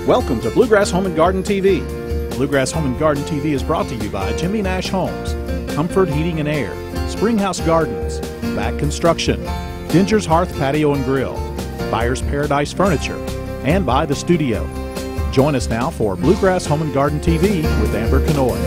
Welcome to Bluegrass Home and Garden TV. Bluegrass Home and Garden TV is brought to you by Jimmy Nash Homes, Comfort Heating and Air, Springhouse Gardens, Back Construction, Dinger's Hearth Patio and Grill, Buyer's Paradise Furniture, and by The Studio. Join us now for Bluegrass Home and Garden TV with Amber Kanoy.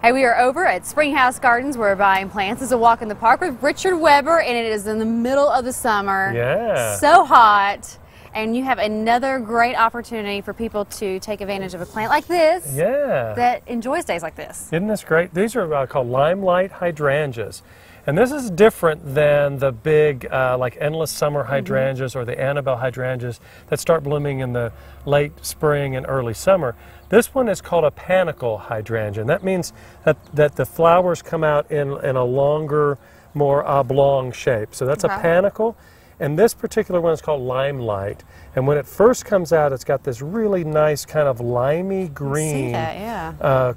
Hey, we are over at Springhouse Gardens. We're buying plants. It's a walk in the park with Richard Weber, and it is in the middle of the summer. Yeah. So hot. And you have another great opportunity for people to take advantage of a plant like this. Yeah. That enjoys days like this. Isn't this great? These are called limelight hydrangeas. And this is different than the big, like endless summer hydrangeas or the Annabelle hydrangeas that start blooming in the late spring and early summer. This one is called a panicle hydrangea. And that means that the flowers come out in a longer, more oblong shape. So that's a panicle. And this particular one is called limelight. And when it first comes out, it's got this really nice kind of limey green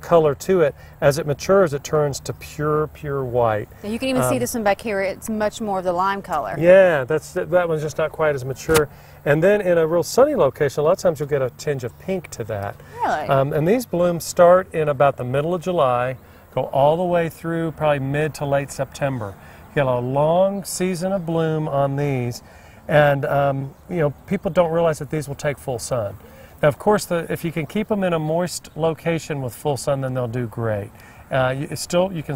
color to it. As it matures, it turns to pure white. And you can even see this one back here. It's much more of the lime color. Yeah, that one's just not quite as mature. And then in a real sunny location, a lot of times you'll get a tinge of pink to that. Really? And these blooms start in about the middle of July, go all the way through probably mid to late September. Get a long season of bloom on these, and you know, people don't realize that these will take full sun. Now, of course, if you can keep them in a moist location with full sun, then they'll do great. You can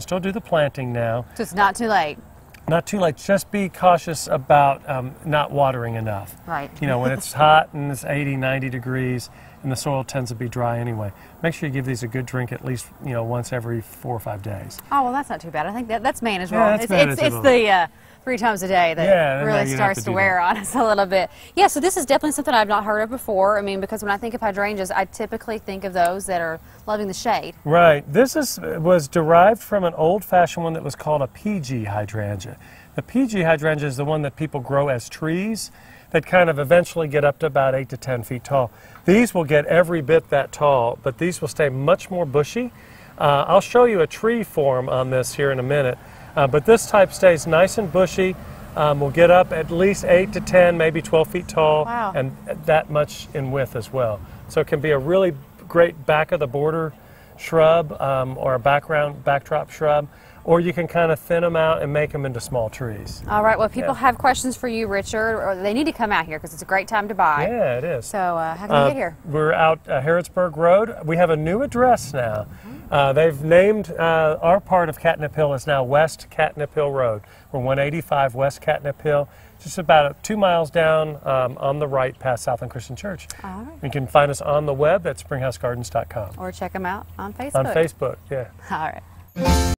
still do the planting now. So it's not too late. Not too late. Just be cautious about not watering enough. Right. You know, when it's hot and it's 80, 90 degrees, and the soil tends to be dry anyway. Make sure you give these a good drink at least, you know, once every 4 or 5 days. Oh, well, that's not too bad. I think that's manageable. Yeah, that's manageable. It's the 3 times a day that really starts to wear on us a little bit. Yeah, so this is definitely something I've not heard of before. I mean, because when I think of hydrangeas, I typically think of those that are loving the shade. Right. This was derived from an old-fashioned one that was called a PG hydrangea. The PG hydrangea is the one that people grow as trees that kind of eventually get up to about 8 to 10 feet tall. These will get every bit that tall, but these will stay much more bushy. I'll show you a tree form on this here in a minute, but this type stays nice and bushy. Will get up at least 8 to 10, maybe 12 feet tall, and that much in width as well. So it can be a really great back of the border shrub or a backdrop shrub. Or you can kind of thin them out and make them into small trees. All right. Well, people have questions for you, Richard, or they need to come out here because it's a great time to buy. Yeah, it is. So how can you get here? We're out Harrodsburg Road. We have a new address now. They've named our part of Catnip Hill is now West Catnip Hill Road. We're 185 West Catnip Hill, just about 2 miles down on the right past Southland Christian Church. All right. You can find us on the web at springhousegardens.com. Or check them out on Facebook. On Facebook, yeah. All right.